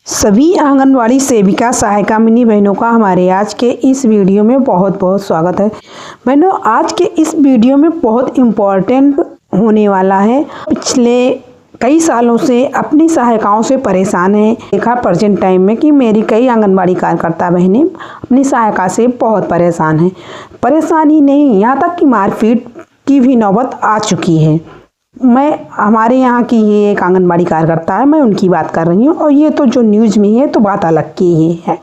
सभी आंगनवाड़ी सेविका सहायिका मिनी बहनों का हमारे आज के इस वीडियो में बहुत बहुत स्वागत है। बहनों, आज के इस वीडियो में बहुत इम्पोर्टेंट होने वाला है। पिछले कई सालों से अपनी सहायिकाओं से परेशान है। देखा प्रेजेंट टाइम में कि मेरी कई आंगनवाड़ी कार्यकर्ता बहनें अपनी सहायिका से बहुत परेशान हैं। परेशान ही नहीं, यहाँ तक कि मारपीट की भी नौबत आ चुकी है। मैं हमारे यहाँ की ये एक आंगनबाड़ी कार्यकर्ता है, मैं उनकी बात कर रही हूँ। और ये तो जो न्यूज़ में है तो बात अलग की ही है।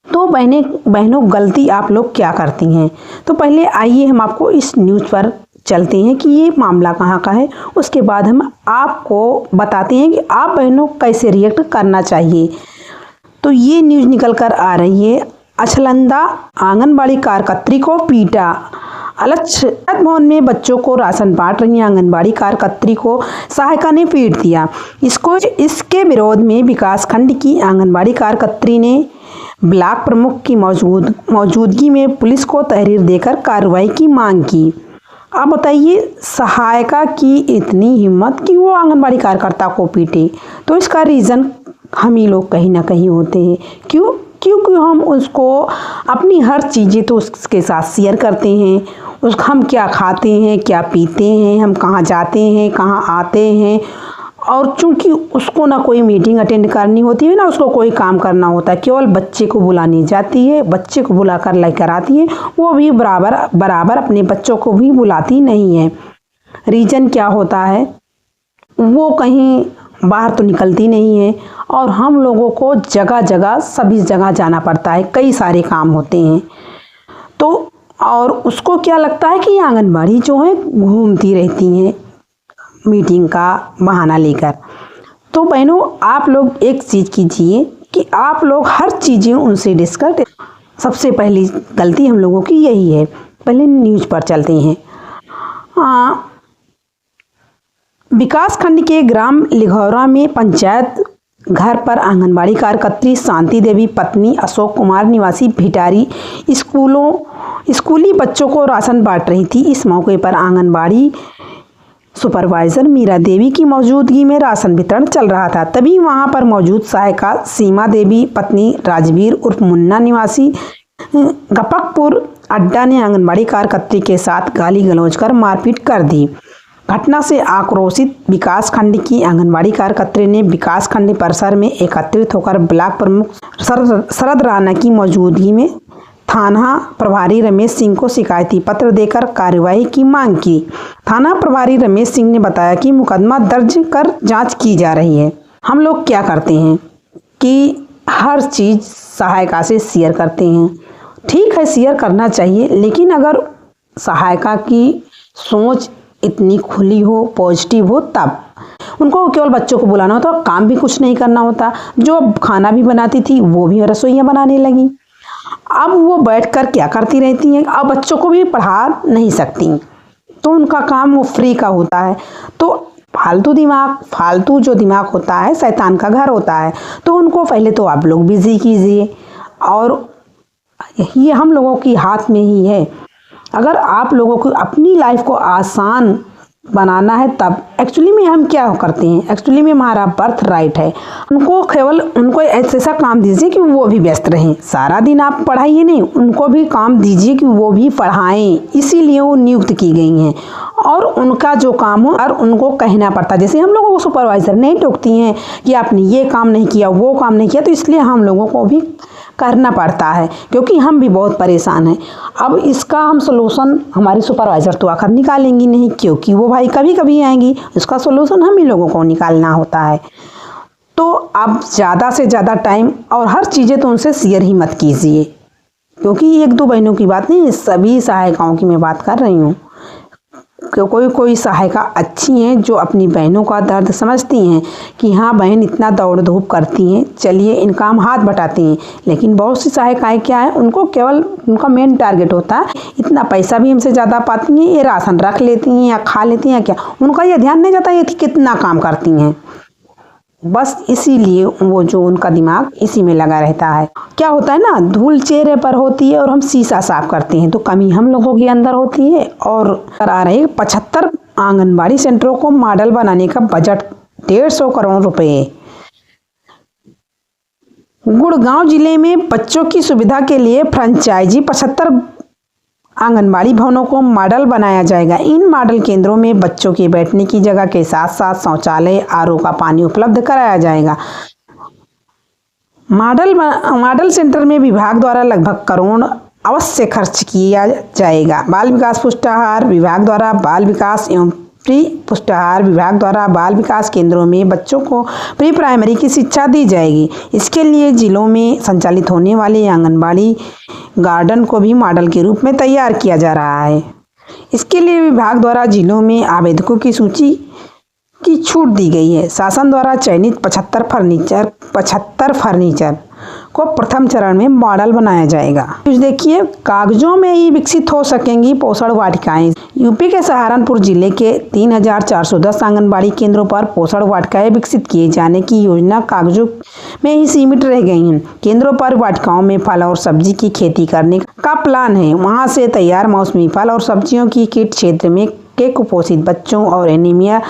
तो बहनों गलती आप लोग क्या करती हैं? तो पहले आइए हम आपको इस न्यूज़ पर चलते हैं कि ये मामला कहाँ का है। उसके बाद हम आपको बताते हैं कि आप बहनों कैसे रिएक्ट करना चाहिए। तो ये न्यूज़ निकल कर आ रही है, अछलंदा आंगनबाड़ी कार्यकर्त्री को पीटा। अलग भवन में बच्चों को राशन बांट रही आंगनबाड़ी कार्यकर्त्री को सहायिका ने पीट दिया। इसके विरोध में विकासखंड की आंगनबाड़ी कार्यकर्त्री ने ब्लॉक प्रमुख की मौजूदगी में पुलिस को तहरीर देकर कार्रवाई की मांग की। अब बताइए, सहायिका की इतनी हिम्मत कि वो आंगनबाड़ी कार्यकर्ता को पीटे, तो इसका रीज़न हम ही लोग कहीं ना कहीं होते हैं। क्योंकि हम उसको अपनी हर चीज़ें तो उसके साथ शेयर करते हैं। हम क्या खाते हैं, क्या पीते हैं, हम कहाँ जाते हैं, कहाँ आते हैं। और चूंकि उसको ना कोई मीटिंग अटेंड करनी होती है, ना उसको कोई काम करना होता है, केवल बच्चे को बुलाने जाती है, बच्चे को बुलाकर लेकर आती है। वो भी बराबर अपने बच्चों को भी बुलाती नहीं है। रीज़न क्या होता है? वो कहीं बाहर तो निकलती नहीं है और हम लोगों को जगह जगह सभी जगह जाना पड़ता है, कई सारे काम होते हैं। तो और उसको क्या लगता है कि आंगनबाड़ी जो है घूमती रहती हैं मीटिंग का बहाना लेकर। तो बहनों, आप लोग एक चीज़ कीजिए कि आप लोग हर चीज़ें उनसे डिस्कस। सबसे पहली गलती हम लोगों की यही है। पहले न्यूज़ पर चलते हैं। विकासखंड के ग्राम लिघौरा में पंचायत घर पर आंगनबाड़ी कार्यकर्त्री शांति देवी पत्नी अशोक कुमार निवासी भिटारी स्कूली बच्चों को राशन बांट रही थी। इस मौके पर आंगनबाड़ी सुपरवाइजर मीरा देवी की मौजूदगी में राशन वितरण चल रहा था। तभी वहां पर मौजूद सहायिका सीमा देवी पत्नी राजवीर उर्फ मुन्ना निवासी गपकपुर अड्डा ने आंगनबाड़ी कार्यकर्त्री के साथ गाली गलौज कर मारपीट कर दी। घटना से आक्रोशित विकासखंड की आंगनबाड़ी कार्यकर्त्री ने विकासखंड परिसर में एकत्रित होकर ब्लॉक प्रमुख शरद राणा की मौजूदगी में थाना प्रभारी रमेश सिंह को शिकायती पत्र देकर कार्रवाई की मांग की। थाना प्रभारी रमेश सिंह ने बताया कि मुकदमा दर्ज कर जांच की जा रही है। हम लोग क्या करते हैं कि हर चीज़ सहायिका से शेयर करते हैं। ठीक है, शेयर करना चाहिए, लेकिन अगर सहायिका की सोच इतनी खुली हो, पॉजिटिव हो, तब उनको केवल बच्चों को बुलाना होता, काम भी कुछ नहीं करना होता। जो खाना भी बनाती थी वो भी रसोइयाँ बनाने लगी। अब वो बैठकर क्या करती रहती हैं? अब बच्चों को भी पढ़ा नहीं सकती, तो उनका काम वो फ्री का होता है। तो फालतू जो दिमाग होता है शैतान का घर होता है। तो उनको पहले तो आप लोग बिजी कीजिए, और ये हम लोगों की हाथ में ही है। अगर आप लोगों को अपनी लाइफ को आसान बनाना है, तब एक्चुअली में हम क्या करते हैं, एक्चुअली में हमारा बर्थ राइट है। उनको ऐसा काम दीजिए कि वो भी व्यस्त रहें। सारा दिन आप पढ़ाइए नहीं, उनको भी काम दीजिए कि वो भी पढ़ाएं। इसीलिए वो नियुक्त की गई हैं और उनका जो काम हो और उनको कहना पड़ता है। जैसे हम लोगों को सुपरवाइजर नहीं टोकती हैं कि आपने ये काम नहीं किया, वो काम नहीं किया, तो इसलिए हम लोगों को भी करना पड़ता है, क्योंकि हम भी बहुत परेशान हैं। अब इसका हम सोल्यूशन हमारी सुपरवाइज़र तो आकर निकालेंगी नहीं, क्योंकि वो भाई कभी कभी आएंगी। इसका सोल्यूशन हम ही लोगों को निकालना होता है। तो आप ज़्यादा से ज़्यादा टाइम और हर चीज़ें तो उनसे शेयर ही मत कीजिए, क्योंकि एक दो बहनों की बात नहीं, सभी सहायिकाओं की मैं बात कर रही हूँ। कोई सहायिका अच्छी हैं जो अपनी बहनों का दर्द समझती हैं कि हाँ बहन इतना दौड़ धूप करती हैं, चलिए इनका हम हाथ बटाते हैं। लेकिन बहुत सी सहायिकाएँ क्या है, उनको केवल उनका मेन टारगेट होता है, इतना पैसा भी हमसे ज़्यादा पाती हैं, ये राशन रख लेती हैं या खा लेती हैं क्या, उनका ये ध्यान नहीं जाता ये कितना काम करती हैं। बस इसीलिए वो जो उनका दिमाग इसी में लगा रहता है। क्या होता है ना, धूल चेहरे पर होती है और हम शीशा साफ करते हैं, तो कमी हम लोगों के अंदर होती है। और आ रहे 75 आंगनबाड़ी सेंटरों को मॉडल बनाने का बजट 150 करोड़ रुपए। गुड़गांव जिले में बच्चों की सुविधा के लिए फ्रेंचाइजी 75 आंगनबाड़ी भवनों को मॉडल बनाया जाएगा। इन मॉडल केंद्रों में बच्चों के बैठने की जगह के साथ साथ शौचालय, आरओ का पानी उपलब्ध कराया जाएगा। मॉडल सेंटर में विभाग द्वारा लगभग करोड़ अवश्य खर्च किया जाएगा। बाल विकास पुष्टाहार विभाग द्वारा बाल विकास एवं प्री पुष्टाहार विभाग द्वारा बाल विकास केंद्रों में बच्चों को प्री प्राइमरी की शिक्षा दी जाएगी। इसके लिए जिलों में संचालित होने वाले आंगनबाड़ी गार्डन को भी मॉडल के रूप में तैयार किया जा रहा है। इसके लिए विभाग द्वारा जिलों में आवेदकों की सूची की छूट दी गई है। शासन द्वारा चयनित 75 फर्नीचर को प्रथम चरण में मॉडल बनाया जाएगा। कुछ देखिए, कागजों में ही विकसित हो सकेंगी पोषण वाटिकाएं। यूपी के सहारनपुर जिले के 3410 आंगनबाड़ी केंद्रों पर पोषण वाटिकाएं विकसित किए जाने की योजना कागजों में ही सीमित रह गई हैं। केंद्रों पर वाटिकाओं में फल और सब्जी की खेती करने का प्लान है। वहां से तैयार मौसमी फल और सब्जियों की किट क्षेत्र में के कुपोषित बच्चों और एनीमिया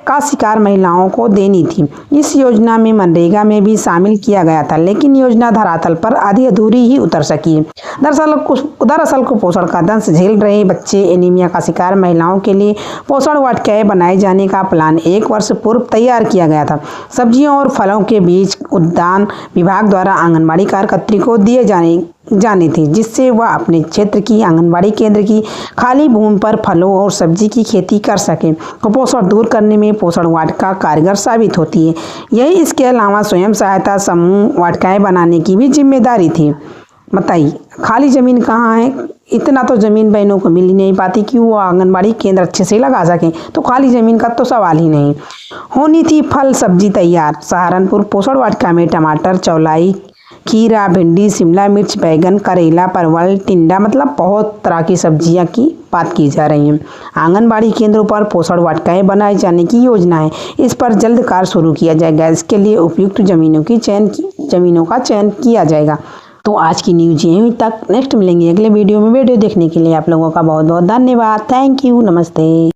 का शिकार महिलाओं को देनी थी। इस योजना में मनरेगा में भी शामिल किया गया था, लेकिन योजना धरातल पर आधी अधूरी ही उतर सकी। दरअसल कुपोषण का दंश झेल रहे बच्चे, एनीमिया का शिकार महिलाओं के लिए पोषण वाटिकाएं बनाए जाने का प्लान 1 वर्ष पूर्व तैयार किया गया था। सब्जियों और फलों के बीज उद्यान विभाग द्वारा आंगनबाड़ी कार्यकर्त्री को दिए जाने थे, जिससे वह अपने क्षेत्र की आंगनबाड़ी केंद्र की खाली भूमि पर फलों और सब्जी की खेती कर सके। कुपोषण दूर करने में पोषण वाटिका कारगर साबित होती है। यही इसके अलावा स्वयं सहायता समूह वाटिकाएं बनाने की भी जिम्मेदारी थी। बताइए, खाली ज़मीन कहाँ है? इतना तो ज़मीन बहनों को मिल ही नहीं पाती कि वो आंगनबाड़ी केंद्र अच्छे से लगा सकें, तो खाली ज़मीन का तो सवाल ही नहीं। होनी थी फल सब्जी तैयार। सहारनपुर पोषण वाटिका में टमाटर, चौलाई, खीरा, भिंडी, शिमला मिर्च, बैगन, करेला, परवल, टिंडा, मतलब बहुत तरह की सब्जियां की बात की जा रही है। आंगनबाड़ी केंद्रों पर पोषण वाटिकाएं बनाए जाने की योजना है। इस पर जल्द कार्य शुरू किया जाएगा। इसके लिए उपयुक्त जमीनों का चयन किया जाएगा। तो आज की न्यूज यहीं तक। नेक्स्ट मिलेंगे अगले वीडियो में। वीडियो देखने के लिए आप लोगों का बहुत बहुत धन्यवाद। Thank you. नमस्ते।